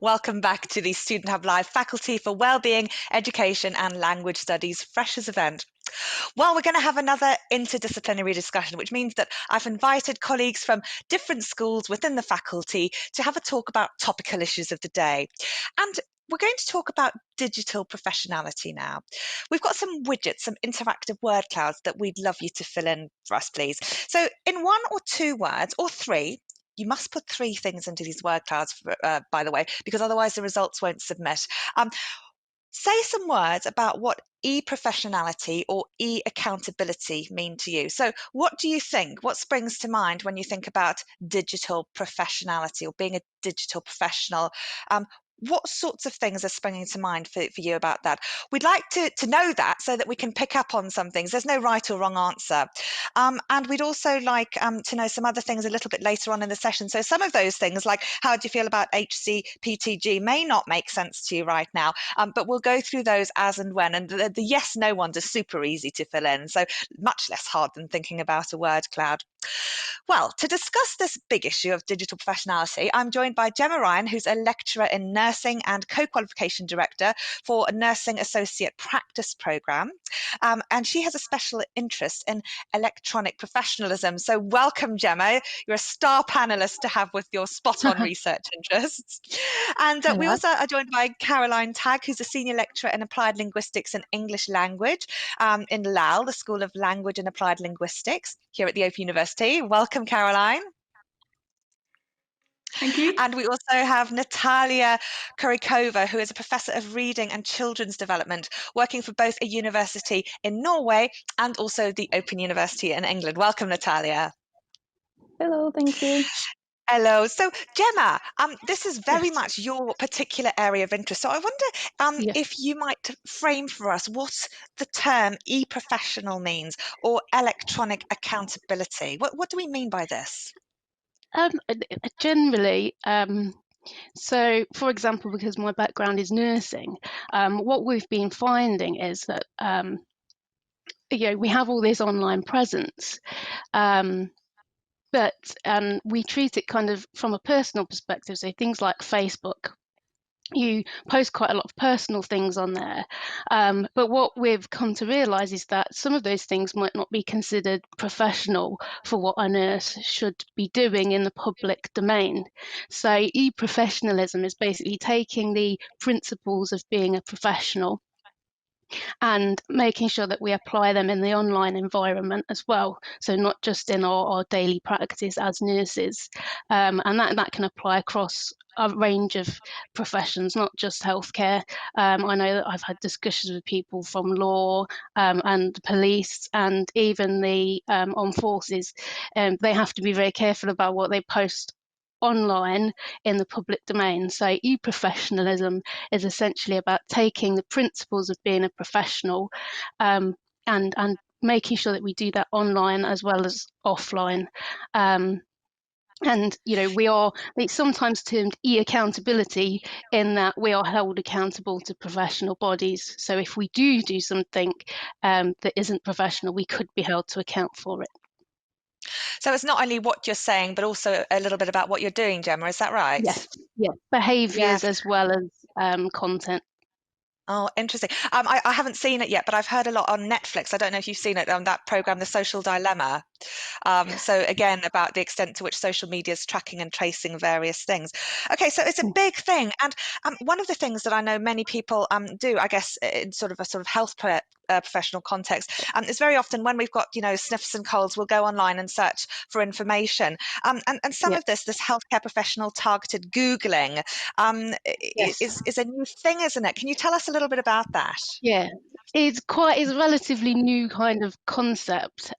Welcome back to the Student Hub Live Faculty for Wellbeing, Education and Language Studies Freshers event. Well, we're going to have another interdisciplinary discussion, which means that I've invited colleagues from different schools within the faculty to have a talk about topical issues of the day. And we're going to talk about digital professionality now. We've got some widgets, some interactive word clouds that we'd love you to fill in for us, please. So in 1 or 2 words, or 3, you must put 3 things into these word clouds, by the way, because otherwise the results won't submit. Say some words about what e-professionality or e-accountability mean to you. So what do you think? What springs to mind when you think about digital professionality or being a digital professional? What sorts of things are springing to mind for you about that? We'd like to know that so that we can pick up on some things. There's no right or wrong answer. And we'd also like to know some other things a little bit later on in the session. So some of those things, like how do you feel about HCPTG, may not make sense to you right now, but we'll go through those as and when. And the yes-no ones are super easy to fill in, so much less hard than thinking about a word cloud. Well, to discuss this big issue of digital professionality, I'm joined by Gemma Ryan, who's a lecturer in nursing and co-qualification director for a Nursing Associate Practice Programme. And she has a special interest in electronic professionalism. So welcome, Gemma. You're a star panelist to have with your spot-on research interests. And we also are joined by Caroline Tagg, who's a senior lecturer in applied linguistics and English language in LAL, the School of Language and Applied Linguistics here at the Open University. Welcome, Caroline. Thank you. And we also have Natalia Kurikova, who is a professor of reading and children's development, working for both a university in Norway and also the Open University in England. Welcome, Natalia. Hello, thank you. Hello. So, Gemma, this is very much your particular area of interest. So I wonder if you might frame for us what the term e-professional means, or electronic accountability. What do we mean by this? Generally, so for example, because my background is nursing, what we've been finding is that we have all this online presence, but we treat it kind of from a personal perspective. So things like Facebook, you post quite a lot of personal things on there, but what we've come to realise is that some of those things might not be considered professional for what a nurse should be doing in the public domain. So e-professionalism is basically taking the principles of being a professional and making sure that we apply them in the online environment as well. So not just in our daily practice as nurses, and that can apply across a range of professions, not just healthcare. I know that I've had discussions with people from law and police and even the armed forces. They have to be very careful about what they post online in the public domain. So e-professionalism is essentially about taking the principles of being a professional and making sure that we do that online as well as offline. And it's sometimes termed e-accountability in that we are held accountable to professional bodies. So if we do something that isn't professional, we could be held to account for it. So it's not only what you're saying, but also a little bit about what you're doing, Gemma. Is that right? Yes. Yeah. Behaviours as well as content. Oh, interesting. I haven't seen it yet, but I've heard a lot on Netflix. I don't know if you've seen it on that program, The Social Dilemma. So again, about the extent to which social media is tracking and tracing various things. Okay, so it's a big thing. And one of the things that I know many people do, I guess, in sort of a health professional context, is very often when we've got, sniffs and colds, we'll go online and search for information. And some of this healthcare professional targeted Googling is a new thing, isn't it? Can you tell us a little bit about that? Yeah, it's a relatively new kind of concept.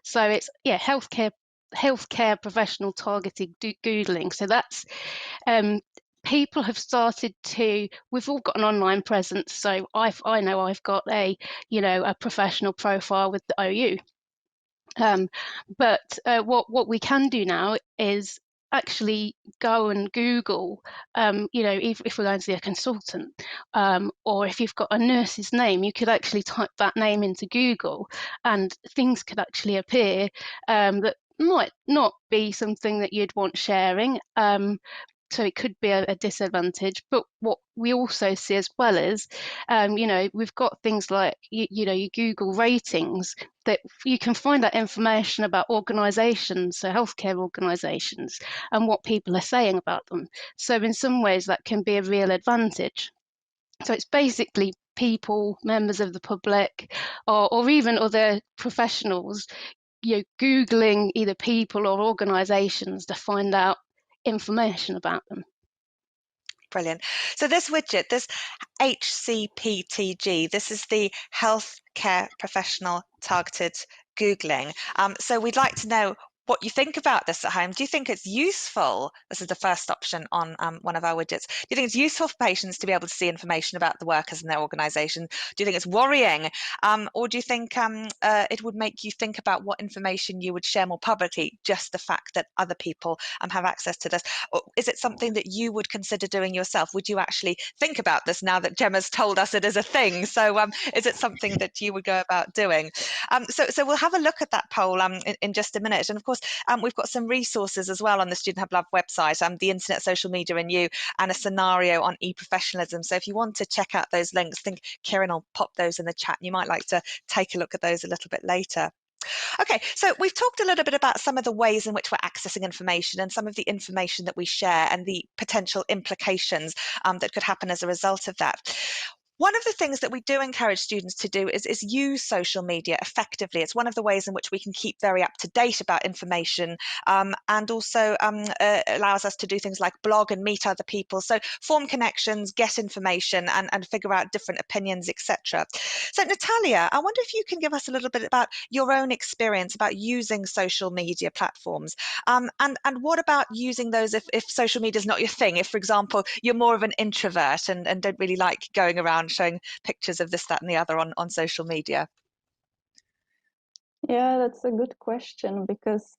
So it's healthcare professional targeted Googling. So that's people have started to. We've all got an online presence. So I know I've got a professional profile with the OU. But what we can do now is actually go and Google, if we're going to see a consultant, or if you've got a nurse's name, you could actually type that name into Google and things could actually appear that might not be something that you'd want sharing. so it could be a disadvantage. But what we also see as well is, we've got things like, your Google ratings, that you can find that information about organisations, so healthcare organisations, and what people are saying about them. So in some ways that can be a real advantage. So it's basically people, members of the public, or even other professionals, Googling either people or organisations to find out information about them. Brilliant. So this widget, this HCPTG, this is the Healthcare Professional Targeted Googling. So we'd like to know what you think about this at home. Do you think it's useful? This is the first option on one of our widgets. Do you think it's useful for patients to be able to see information about the workers in their organisation? Do you think it's worrying? Or do you think it would make you think about what information you would share more publicly, just the fact that other people have access to this? Or is it something that you would consider doing yourself? Would you actually think about this now that Gemma's told us it is a thing? So is it something that you would go about doing? So we'll have a look at that poll in just a minute. And of course, we've got some resources as well on the Student Hub Lab website, the Internet, Social Media and You, and a scenario on eprofessionalism. So if you want to check out those links, I think Kieran will pop those in the chat. You might like to take a look at those a little bit later. Okay, so we've talked a little bit about some of the ways in which we're accessing information and some of the information that we share and the potential implications that could happen as a result of that. One of the things that we do encourage students to do is use social media effectively. It's one of the ways in which we can keep very up to date about information, and also allows us to do things like blog and meet other people. So form connections, get information, and figure out different opinions, etc. So Natalia, I wonder if you can give us a little bit about your own experience about using social media platforms, and what about using those if social media is not your thing? If, for example, you're more of an introvert and don't really like going around showing pictures of this, that, and the other on social media? Yeah, that's a good question, because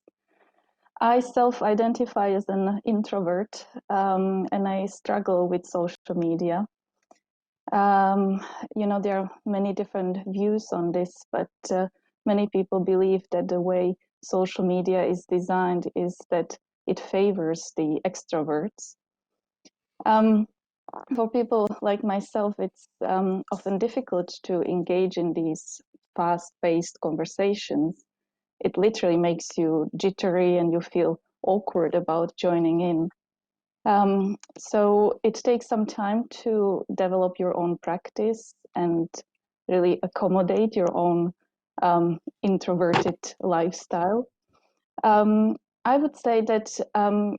I self-identify as an introvert, and I struggle with social media. There are many different views on this, but many people believe that the way social media is designed is that it favors the extroverts. For people like myself, it's often difficult to engage in these fast-paced conversations. It literally makes you jittery and you feel awkward about joining in. So it takes some time to develop your own practice and really accommodate your own introverted lifestyle. I would say that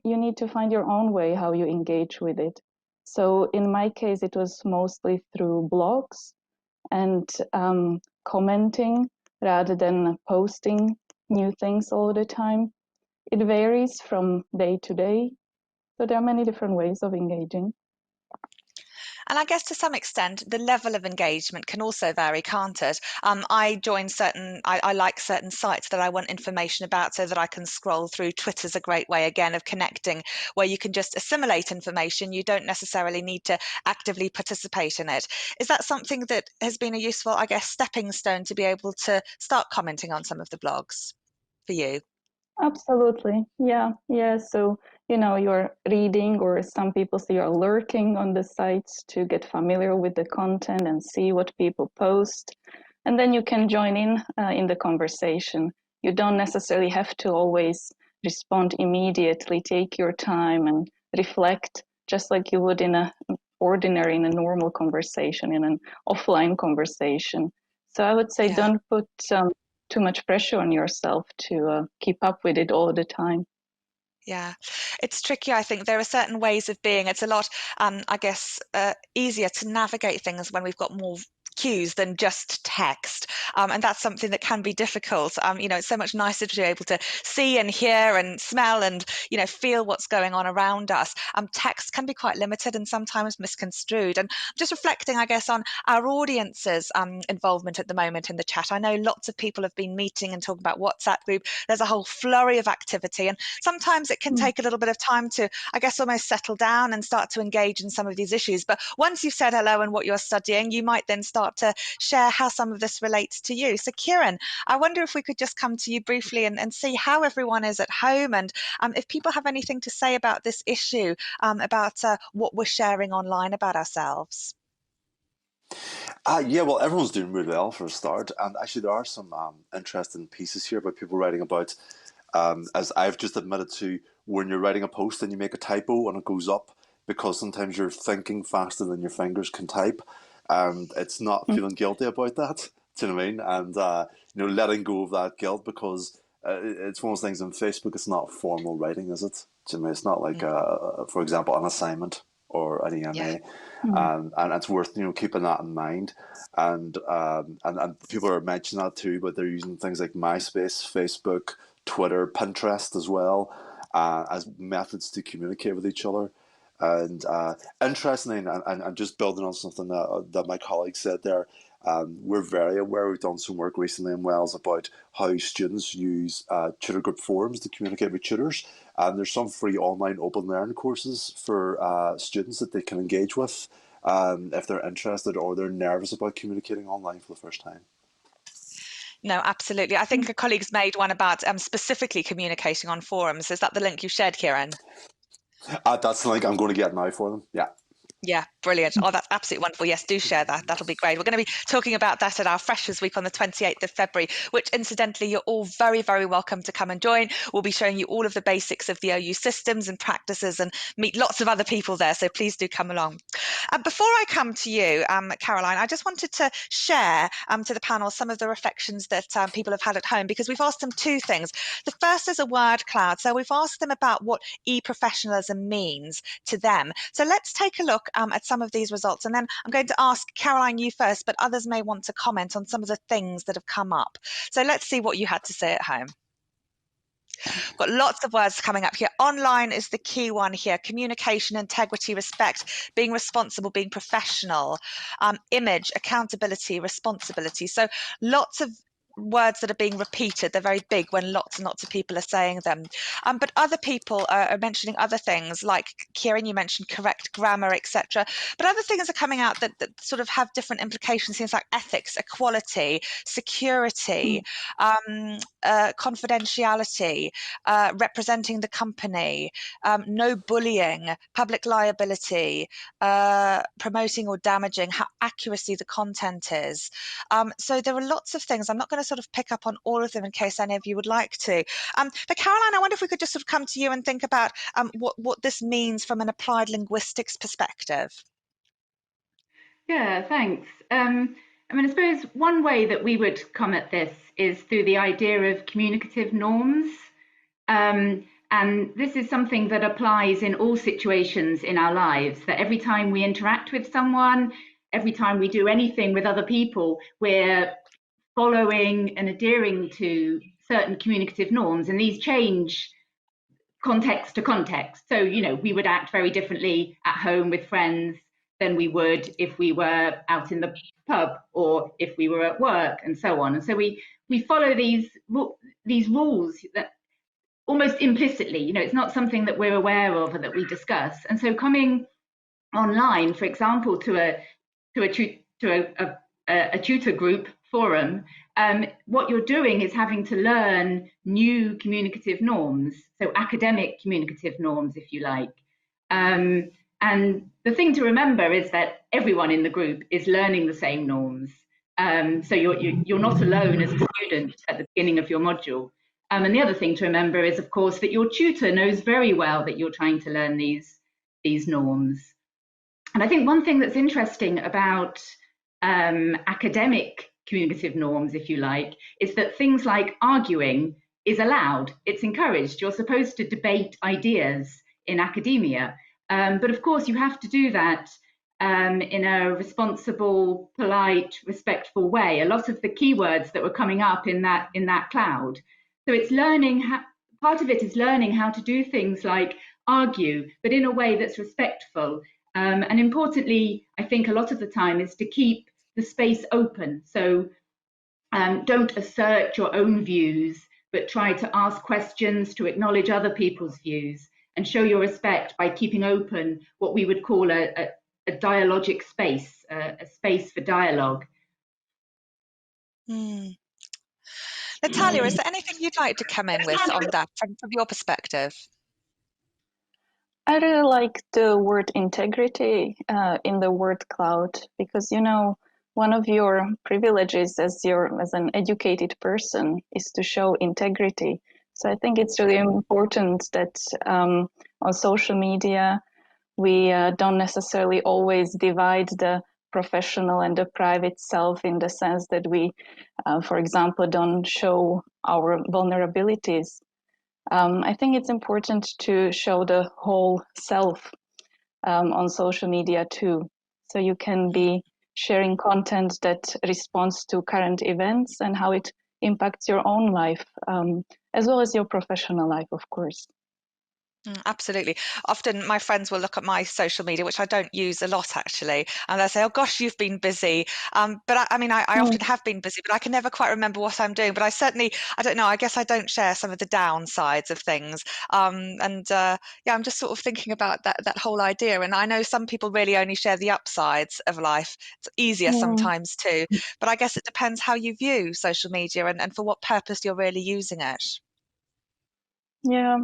you need to find your own way how you engage with it. So in my case, it was mostly through blogs and commenting rather than posting new things all the time. It varies from day to day. So there are many different ways of engaging. And I guess to some extent, the level of engagement can also vary, can't it? I like certain sites that I want information about so that I can scroll through. Twitter's a great way, again, of connecting, where you can just assimilate information. You don't necessarily need to actively participate in it. Is that something that has been a useful, I guess, stepping stone to be able to start commenting on some of the blogs for you? Absolutely. Yeah. So, you're reading, or some people say you're lurking on the sites to get familiar with the content and see what people post. And then you can join in the conversation. You don't necessarily have to always respond immediately. Take your time and reflect, just like you would in a normal conversation, in an offline conversation. So I would say, Yeah. don't put too much pressure on yourself to keep up with it all the time. Yeah, it's tricky. I think there are certain ways of being. It's a lot, I guess, easier to navigate things when we've got more cues than just text, and that's something that can be difficult. It's so much nicer to be able to see and hear and smell and feel what's going on around us. Text can be quite limited and sometimes misconstrued. And just reflecting, I guess, on our audience's involvement at the moment in the chat. I know lots of people have been meeting and talking about WhatsApp group. There's a whole flurry of activity, and sometimes it can take a little bit of time to, I guess, almost settle down and start to engage in some of these issues. But once you've said hello and what you're studying, you might then start start to share how some of this relates to you. So Kieran, I wonder if we could just come to you briefly and see how everyone is at home, and if people have anything to say about this issue, about what we're sharing online about ourselves. Yeah, well, everyone's doing really well for a start, and actually there are some interesting pieces here about people writing about, as I've just admitted to, when you're writing a post and you make a typo and it goes up because sometimes you're thinking faster than your fingers can type, and it's not feeling guilty about that. Do you know what I mean? And letting go of that guilt, because it's one of those things in Facebook. It's not formal writing, is it? Do you know what I mean? It's not like, for example, an assignment or an EMA. Yeah. And it's worth keeping that in mind, and people are mentioning that too, but they're using things like MySpace, Facebook, Twitter, Pinterest as well, as methods to communicate with each other. And interestingly, and just building on something that my colleague said there, we're very aware. We've done some work recently in WELS about how students use tutor group forums to communicate with tutors. And there's some free online open learning courses for students that they can engage with if they're interested or they're nervous about communicating online for the first time. No, absolutely. I think a colleague's made one about specifically communicating on forums. Is that the link you shared, Kieran? That's the link I'm going to get now for them. Yeah. Yeah, brilliant. Oh, that's absolutely wonderful. Yes, do share that. That'll be great. We're going to be talking about that at our Freshers Week on the 28th of February, which incidentally, you're all very, very welcome to come and join. We'll be showing you all of the basics of the OU systems and practices and meet lots of other people there. So please do come along. Before I come to you, Caroline, I just wanted to share to the panel some of the reflections that people have had at home, because we've asked them two things. The first is a word cloud. So we've asked them about what eprofessionalism means to them. So let's take a look at some of these results, and then I'm going to ask Caroline you first, but others may want to comment on some of the things that have come up. So let's see what you had to say at home. Got lots of words coming up here. Online is the key one here. Communication, integrity, respect, being responsible, being professional, image, accountability, responsibility. So lots of words that are being repeated. They're very big when lots and lots of people are saying them. But other people are mentioning other things, like Kieran, you mentioned correct grammar, etc. But other things are coming out that sort of have different implications, things like ethics, equality, security, confidentiality, representing the company, no bullying, public liability, promoting or damaging, how accuracy the content is. So there are lots of things. I'm not going to sort of pick up on all of them in case any of you would like to. But Caroline, I wonder if we could just sort of come to you and think about what this means from an applied linguistics perspective. Yeah, thanks. I suppose one way that we would come at this is through the idea of communicative norms. And this is something that applies in all situations in our lives, that every time we interact with someone, every time we do anything with other people, we're following and adhering to certain communicative norms, and these change context to context. So, we would act very differently at home with friends than we would if we were out in the pub or if we were at work, and so on. And so we follow these rules that almost implicitly, it's not something that we're aware of or that we discuss. And so coming online, for example, to a tutor group forum, what you're doing is having to learn new communicative norms, so academic communicative norms, if you like. And the thing to remember is that everyone in the group is learning the same norms. So you're not alone as a student at the beginning of your module. And the other thing to remember is, of course, that your tutor knows very well that you're trying to learn these norms. And I think one thing that's interesting about academic communicative norms, if you like, is that things like arguing is allowed. It's encouraged. You're supposed to debate ideas in academia. But of course, you have to do that in a responsible, polite, respectful way. A lot of the keywords that were coming up in that cloud. So it's learning, part of it is learning how to do things like argue, but in a way that's respectful. And importantly, I think a lot of the time is to keep the space open. So don't assert your own views, but try to ask questions, to acknowledge other people's views, and show your respect by keeping open what we would call a dialogic space, a space for dialogue. Mm. Natalia, is there anything you'd like to come in with on that from your perspective? I really like the word integrity in the word cloud, because, you know, one of your privileges as an educated person is to show integrity. So I think it's really important that on social media we don't necessarily always divide the professional and the private self, in the sense that we, for example, don't show our vulnerabilities. I think it's important to show the whole self on social media too. So you can be sharing content that responds to current events and how it impacts your own life, as well as your professional life, of course. Absolutely. Often my friends will look at my social media, which I don't use a lot actually, and they'll say, "Oh gosh, you've been busy." But I mean, I often have been busy, but I can never quite remember what I'm doing. But I don't know. I guess I don't share some of the downsides of things. Yeah, I'm just sort of thinking about that whole idea. And I know some people really only share the upsides of life. It's easier sometimes too. But I guess it depends how you view social media and for what purpose you're really using it. Yeah,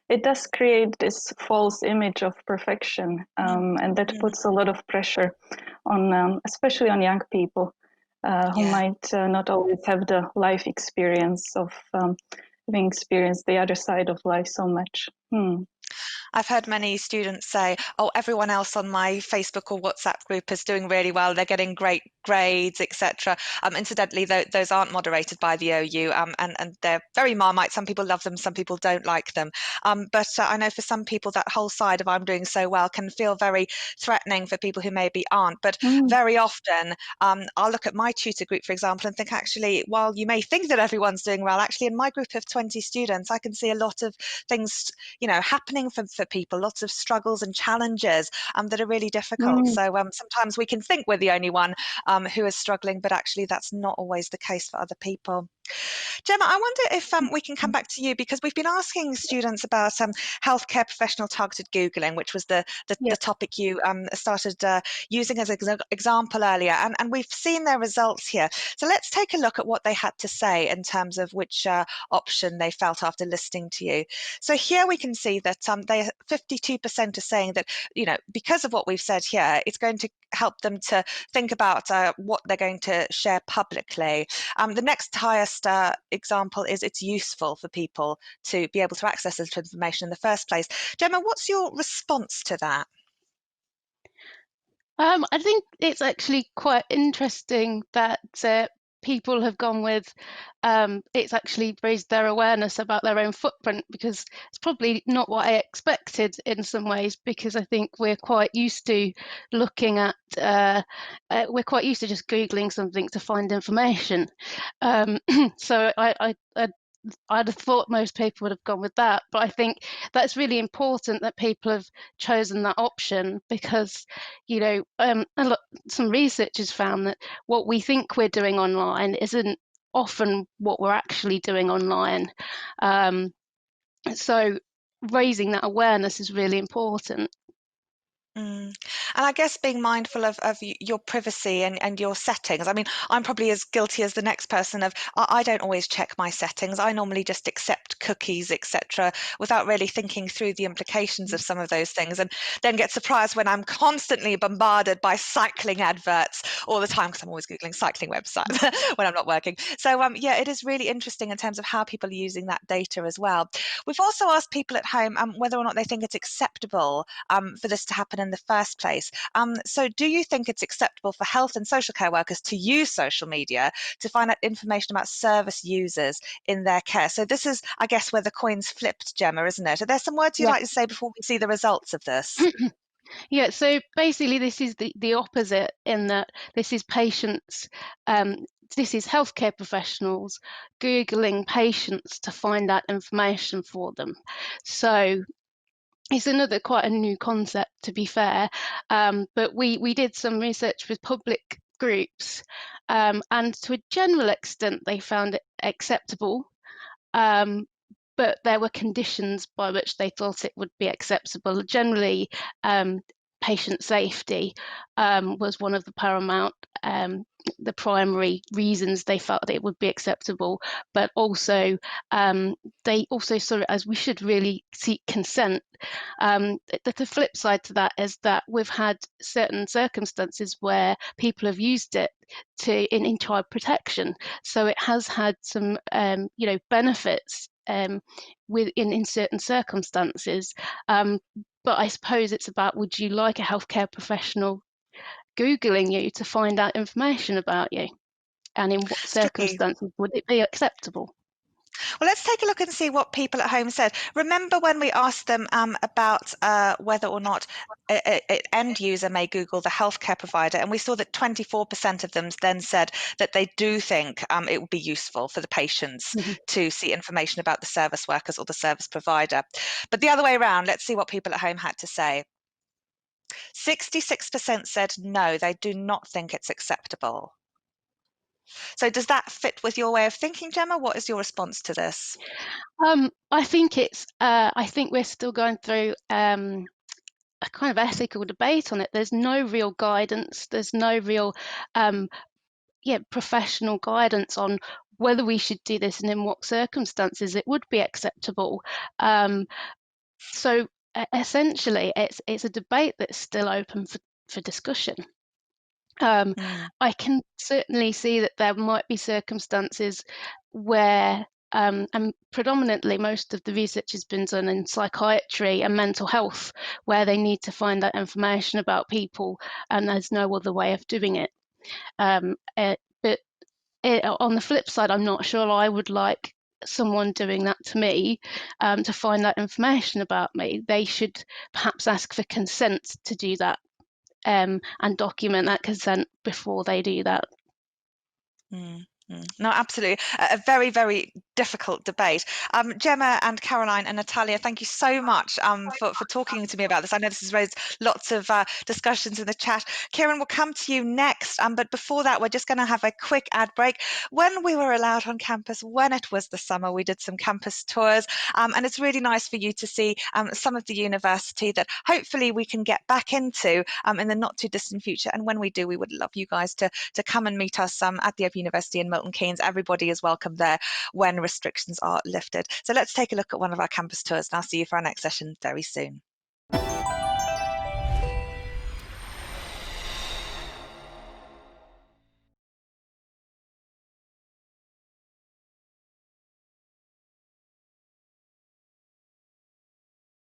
it does create this false image of perfection, and that puts a lot of pressure on, especially on young people who might not always have the life experience of having experienced the other side of life so much. I've heard many students say, "Oh, everyone else on my Facebook or WhatsApp group is doing really well. They're getting great grades, etc." Incidentally, those aren't moderated by the OU, and they're very Marmite. Some people love them, some people don't like them. But I know for some people, that whole side of "I'm doing so well" can feel very threatening for people who maybe aren't. But very often, I'll look at my tutor group, for example, and think, actually, while you may think that everyone's doing well, actually, in my group of 20 students, I can see a lot of things, happening for people, lots of struggles and challenges that are really difficult. So sometimes we can think we're the only one who is struggling, but actually that's not always the case for other people. Gemma, I wonder if we can come back to you, because we've been asking students about healthcare professional targeted Googling, which was the topic you started using as an example earlier, and we've seen their results here. So let's take a look at what they had to say in terms of which option they felt after listening to you. So here we can see that 52% are saying that, because of what we've said here, it's going to help them to think about what they're going to share publicly. The next highest example is it's useful for people to be able to access this information in the first place. Gemma, what's your response to that? I think it's actually quite interesting that people have gone with it's actually raised their awareness about their own footprint, because it's probably not what I expected in some ways, because I think we're quite used to looking at we're quite used to just Googling something to find information. So I'd have thought most people would have gone with that, but I think that's really important that people have chosen that option, because, some research has found that what we think we're doing online isn't often what we're actually doing online. So raising that awareness is really important. And I guess being mindful of your privacy and your settings. I mean, I'm probably as guilty as the next person of I don't always check my settings. I normally just accept cookies, etc., without really thinking through the implications of some of those things, and then get surprised when I'm constantly bombarded by cycling adverts all the time, because I'm always Googling cycling websites when I'm not working. So yeah, it is really interesting in terms of how people are using that data as well. We've also asked people at home whether or not they think it's acceptable for this to happen in the first place. So do you think it's acceptable for health and social care workers to use social media to find out information about service users in their care? So this is, I guess, where the coin's flipped, Gemma, isn't it? Are there some words you'd like to say before we see the results of this? Yeah, so basically this is the opposite, in that this is patients, this is healthcare professionals Googling patients to find out information for them. So it's another quite a new concept, to be fair, but we did some research with public groups, and to a general extent they found it acceptable, but there were conditions by which they thought it would be acceptable. Generally, patient safety was one of the paramount the primary reasons they felt that it would be acceptable, but also they also saw it as we should really seek consent. The flip side to that is that we've had certain circumstances where people have used it in child protection, so it has had some benefits in certain circumstances. But I suppose it's about, would you like a healthcare professional Googling you to find out information about you? And in what It's tricky. circumstances would it be acceptable? Well, let's take a look and see what people at home said. Remember when we asked them about whether or not an end user may Google the healthcare provider, and we saw that 24% of them then said that they do think it would be useful for the patients to see information about the service workers or the service provider. But the other way around, let's see what people at home had to say. 66% said no, they do not think it's acceptable. So does that fit with your way of thinking, Gemma? What is your response to this? I think we're still going through a kind of ethical debate on it. There's no real guidance. There's no real professional guidance on whether we should do this and in what circumstances it would be acceptable. So essentially, it's a debate that's still open for discussion. I can certainly see that there might be circumstances where, and predominantly most of the research has been done in psychiatry and mental health, where they need to find that information about people and there's no other way of doing it. But on the flip side, I'm not sure I would like someone doing that to me to find that information about me. They should perhaps ask for consent to do that. And document that consent before they do that. No, absolutely. A very, very difficult debate. Gemma and Caroline and Natalia, thank you so much for talking to me about this. I know this has raised lots of discussions in the chat. Kieran, we'll come to you next. But before that, we're just going to have a quick ad break. When we were allowed on campus, when it was the summer, we did some campus tours. And it's really nice for you to see some of the university that hopefully we can get back into in the not too distant future. And when we do, we would love you guys to come and meet us at the Open University in Milton Keynes. Everybody is welcome there when restrictions are lifted. So let's take a look at one of our campus tours, and I'll see you for our next session very soon.